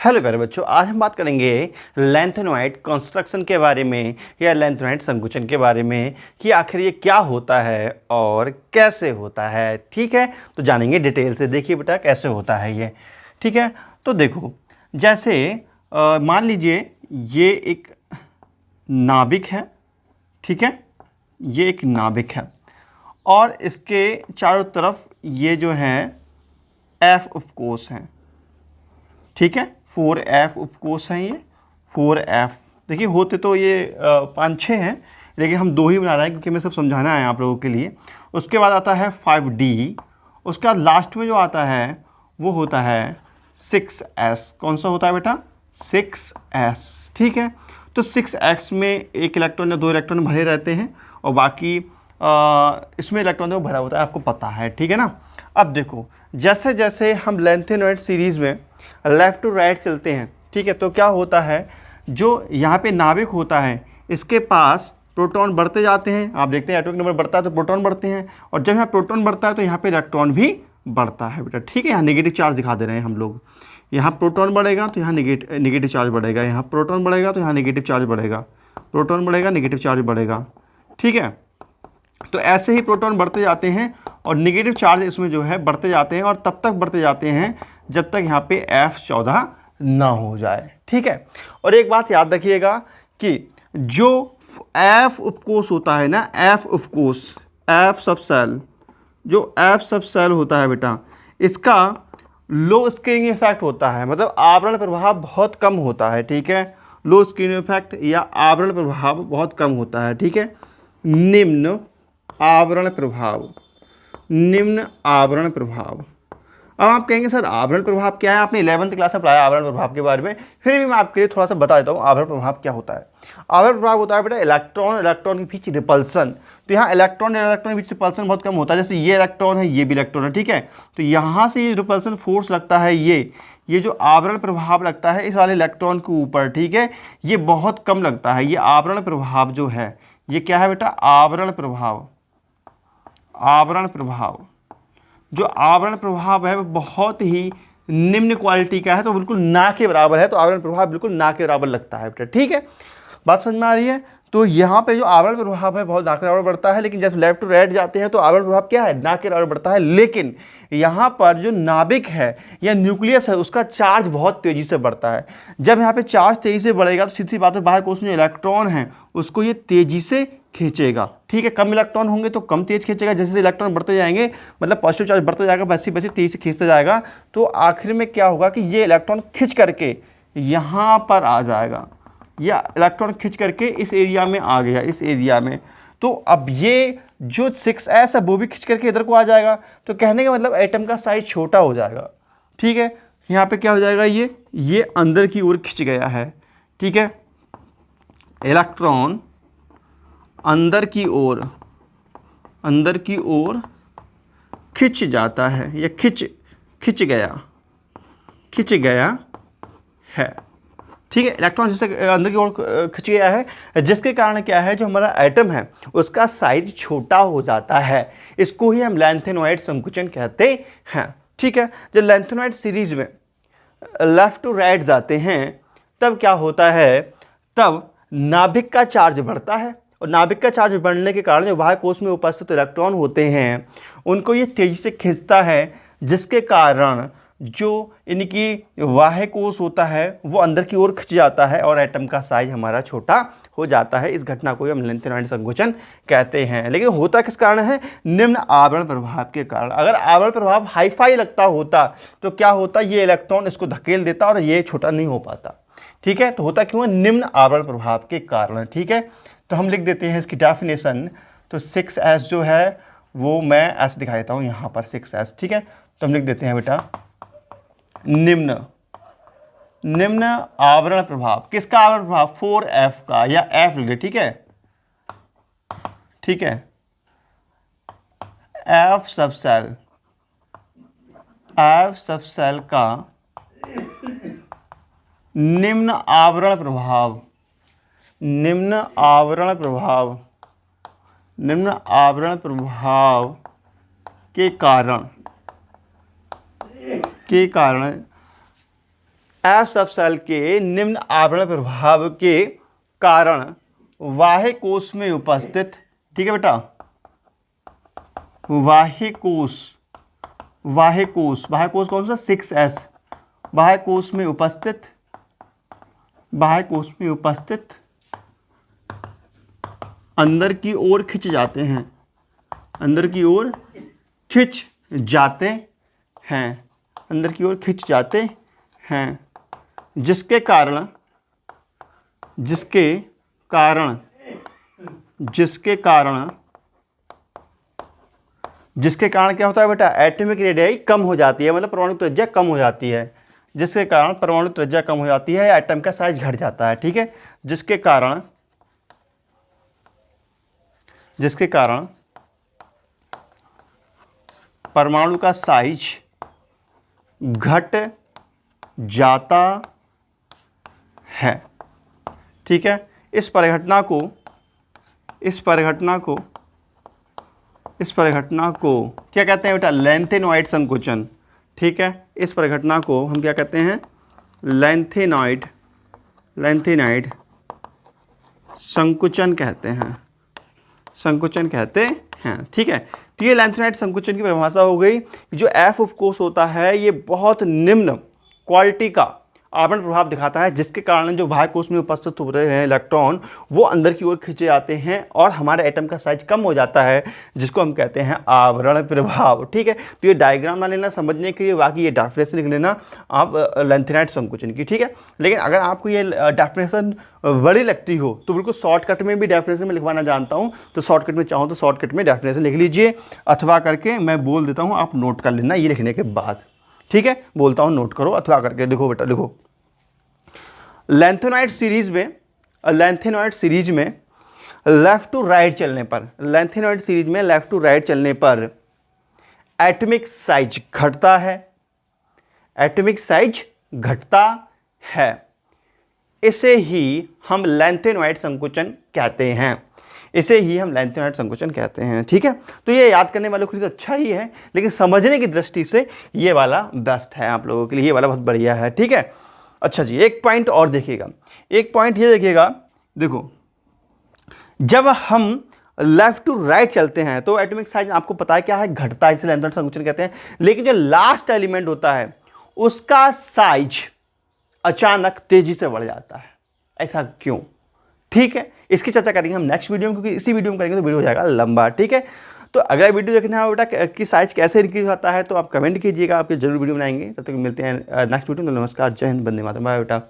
Hello प्यारे बच्चों, आज हम बात करेंगे लैंथेनॉइड कंस्ट्रक्शन के बारे में या लैंथेनॉइड संकुचन के बारे में कि आखिर ये क्या होता है और कैसे होता है। ठीक है, तो जानेंगे डिटेल से। देखिए बेटा कैसे होता है ये। ठीक है, तो देखो जैसे मान लीजिए ये एक नाभिक है। ठीक है, ये एक नाभिक है और इसके चारों तरफ ये जो है एफ ऑफ कोर्स हैं। ठीक है, 4F ऑफ कोर्स हैं ये 4F। देखिए होते तो ये 5-6 हैं, लेकिन हम 2 ही बना रहे हैं क्योंकि हमें सब समझाना है आप लोगों के लिए। उसके बाद आता है 5D। उसके बाद लास्ट में जो आता है वो होता है 6S। कौन सा होता है बेटा? 6S। ठीक है, तो 6S में एक इलेक्ट्रॉन या 2 इलेक्ट्रॉन भरे रहते हैं और बाकी इसमें इलेक्ट्रॉन तो भरा होता है, आपको पता है। ठीक है ना। अब देखो जैसे जैसे हम लैंथेनॉइड सीरीज़ में लेफ़्ट टू राइट चलते हैं, ठीक है, तो क्या होता है, जो यहाँ पे नाभिक होता है इसके पास प्रोटॉन बढ़ते जाते हैं। आप देखते हैं एटॉमिक नंबर बढ़ता है तो प्रोटॉन बढ़ते हैं, और जब यहाँ प्रोटॉन बढ़ता है तो यहाँ पे इलेक्ट्रॉन भी बढ़ता है बेटा। ठीक है, यहाँ नेगेटिव चार्ज दिखा दे रहे हैं हम लोग। यहाँ प्रोटॉन बढ़ेगा तो यहाँ नेगेटिव चार्ज बढ़ेगा, यहाँ प्रोटॉन बढ़ेगा तो यहाँ नेगेटिव चार्ज बढ़ेगा, प्रोटॉन बढ़ेगा नेगेटिव चार्ज बढ़ेगा। ठीक है, तो ऐसे ही प्रोटॉन बढ़ते जाते हैं और नेगेटिव चार्ज इसमें जो है बढ़ते जाते हैं, और तब तक बढ़ते जाते हैं जब तक यहाँ पे F14 ना हो जाए। ठीक है, और एक बात याद रखिएगा कि जो F ऑफ कोर्स होता है ना, F ऑफ कोर्स, F सब सेल, जो F सब सेल होता है बेटा, इसका लो स्क्रीनिंग इफेक्ट होता है, मतलब आवरण प्रभाव बहुत कम होता है। ठीक है, लो स्क्रीनिंग इफेक्ट या आवरण प्रभाव बहुत कम होता है। ठीक है, निम्न आवरण प्रभाव, निम्न आवरण प्रभाव। अब आप कहेंगे सर आवरण प्रभाव क्या है? आपने 11th क्लास में पढ़ाया आवरण प्रभाव के बारे में, फिर भी मैं आपके लिए थोड़ा सा बता देता हूँ आवरण प्रभाव क्या होता है। आवरण प्रभाव होता है बेटा इलेक्ट्रॉन के बीच रिपल्सन। तो यहाँ इलेक्ट्रॉन के बीच रिपल्सन बहुत कम होता है। जैसे ये इलेक्ट्रॉन है, ये भी इलेक्ट्रॉन है। ठीक है, तो यहाँ से ये रिपल्सन फोर्स लगता है, ये जो आवरण प्रभाव लगता है इस वाले इलेक्ट्रॉन के ऊपर, ठीक है, ये बहुत कम लगता है। ये आवरण प्रभाव जो है ये क्या है बेटा? आवरण प्रभाव। आवरण प्रभाव, जो आवरण प्रभाव है वो बहुत ही निम्न क्वालिटी का है, तो बिल्कुल ना के बराबर है। तो आवरण प्रभाव बिल्कुल ना के बराबर लगता है बेटा। ठीक है, बात समझ में आ रही है? तो यहाँ पे जो आवरण प्रभाव है बहुत ना के बराबर बढ़ता है, लेकिन जब लेफ्ट टू राइट जाते हैं तो आवरण प्रभाव क्या है? ना के बराबर बढ़ता है। लेकिन यहाँ पर जो नाभिक है या न्यूक्लियस है उसका चार्ज बहुत तेजी से बढ़ता है। जब यहाँ पे चार्ज तेजी से बढ़ेगा तो सीधी बात है बाहर कोश में जो इलेक्ट्रॉन है उसको ये तेजी से खींचेगा। ठीक है, कम इलेक्ट्रॉन होंगे तो कम तेज खींचेगा। जैसे जैसे इलेक्ट्रॉन बढ़ते जाएंगे, मतलब पॉजिटिव चार्ज बढ़ता जाएगा, वैसे वैसे तेजी से खींचता जाएगा, तो आखिर में क्या होगा कि ये इलेक्ट्रॉन खींच करके यहाँ पर आ जाएगा, या इलेक्ट्रॉन खींच करके इस एरिया में आ गया, इस एरिया में। तो अब ये जो 6S है वो भी खींच करके इधर को आ जाएगा। तो कहने का मतलब एटम का साइज छोटा हो जाएगा। ठीक है, यहाँ पे क्या हो जाएगा, ये अंदर की ओर खिंच गया है। ठीक है, इलेक्ट्रॉन अंदर की ओर खिंच जाता है, या खिंच गया है। ठीक है, इलेक्ट्रॉन जैसे अंदर की ओर खिंच गया है, जिसके कारण क्या है, जो हमारा एटम है उसका साइज छोटा हो जाता है। इसको ही हम लैंथेनॉइड संकुचन कहते हैं। ठीक है, जब लैंथेनॉइड सीरीज में लेफ्ट टू राइट जाते हैं तब क्या होता है, तब नाभिक का चार्ज बढ़ता है, और नाभिक का चार्ज बढ़ने के कारण जो बाह्य कोश में उपस्थित इलेक्ट्रॉन होते हैं उनको ये तेजी से खींचता है, जिसके कारण जो इनकी बाह्य कोश होता है वो अंदर की ओर खिंच जाता है और एटम का साइज हमारा छोटा हो जाता है। इस घटना को हम लैंथेनॉइड संकुचन कहते हैं। लेकिन होता किस कारण है? निम्न आवरण प्रभाव के कारण। अगर आवरण प्रभाव हाईफाई लगता होता तो क्या होता, ये इलेक्ट्रॉन इसको धकेल देता और ये छोटा नहीं हो पाता। ठीक है, तो होता क्यों है? निम्न आवरण प्रभाव के कारण। ठीक है, तो हम लिख देते हैं इसकी डेफिनेशन। तो 6S जो है वो मैं ऐसे दिखा देता हूँ यहाँ पर 6S। ठीक है, तो हम लिख देते हैं बेटा निम्न आवरण प्रभाव। किसका आवरण प्रभाव? 4F का, या F लिख दे। ठीक है, ठीक है, F सब सेल का निम्न आवरण प्रभाव, निम्न आवरण प्रभाव के कारण एफ सब सेल के निम्न आवरण प्रभाव के कारण बाह्य कोश में उपस्थित, ठीक है बेटा, बाह्य कोश कौन सा 6S, बाह्य कोश में उपस्थित अंदर की ओर खिंच जाते हैं, जिसके कारण क्या होता है बेटा, एटॉमिक रेडियाई कम हो जाती है, मतलब परमाणु त्रिज्या कम हो जाती है, जिसके कारण परमाणु त्रिज्या कम हो जाती है, एटम का साइज घट जाता है, ठीक है, जिसके कारण परमाणु का साइज घट जाता है, ठीक है। इस परिघटना को क्या कहते हैं बेटा, लैंथेनॉइड संकुचन, ठीक है। इस परिघटना को हम क्या कहते हैं, लैंथेनॉइड संकुचन कहते हैं, ठीक है। तो ये लैंथेनॉइड संकुचन की परिभाषा हो गई। जो एफ उपकोष होता है ये बहुत निम्न क्वालिटी का आवरण प्रभाव दिखाता है, जिसके कारण जो बाह्य कोश में उपस्थित हो रहे हैं इलेक्ट्रॉन वो अंदर की ओर खींचे जाते हैं और हमारे एटम का साइज कम हो जाता है, जिसको हम कहते हैं आवरण प्रभाव, ठीक है। तो ये डायग्राम ना लेना समझने के लिए, बाकी ये डेफिनेशन लिख लेना आप लैंथेनॉइड संकुचन की, ठीक है। लेकिन अगर आपको ये डेफिनेशन बड़ी लगती हो तो बिल्कुल शॉर्टकट में भी डेफिनेशन में लिखवाना जानता हूँ, तो शॉर्टकट में चाहूँ तो शॉर्टकट में डेफिनेशन लिख लीजिए, अथवा करके मैं बोल देता हूँ, आप नोट कर लेना ये लिखने के बाद, ठीक है। बोलता हूँ नोट करो, अथवा करके लिखो बेटा, लिखो। लैंथेनॉइड सीरीज में लेफ्ट टू राइट चलने पर एटॉमिक साइज घटता है, इसे ही हम लैंथेनॉइड संकुचन कहते हैं, ठीक है। तो ये याद करने वालों के लिए तो अच्छा ही है, लेकिन समझने की दृष्टि से ये वाला बेस्ट है आप लोगों के लिए, ये वाला बहुत बढ़िया है, ठीक है। अच्छा जी, एक पॉइंट और देखिएगा, देखो, जब हम लेफ्ट टू राइट चलते हैं तो एटॉमिक साइज आपको पता है क्या है, घटता है, इसे लैंथेनॉइड संकुचन कहते हैं। लेकिन जो लास्ट एलिमेंट होता है उसका साइज अचानक तेजी से बढ़ जाता है, ऐसा क्यों, ठीक है। इसकी चर्चा करेंगे हम नेक्स्ट वीडियो में, क्योंकि इसी वीडियो में करेंगे तो वीडियो हो जाएगा लंबा, ठीक है। तो अगर वीडियो देखना है बेटा कि साइज कैसे इंक्रीज होता है तो आप कमेंट कीजिएगा, आपके जरूर वीडियो बनाएंगे। तब तक मिलते हैं नेक्स्ट वीडियो में। नमस्कार, जय हिंद, वंदे मातरम, बाय बेटा।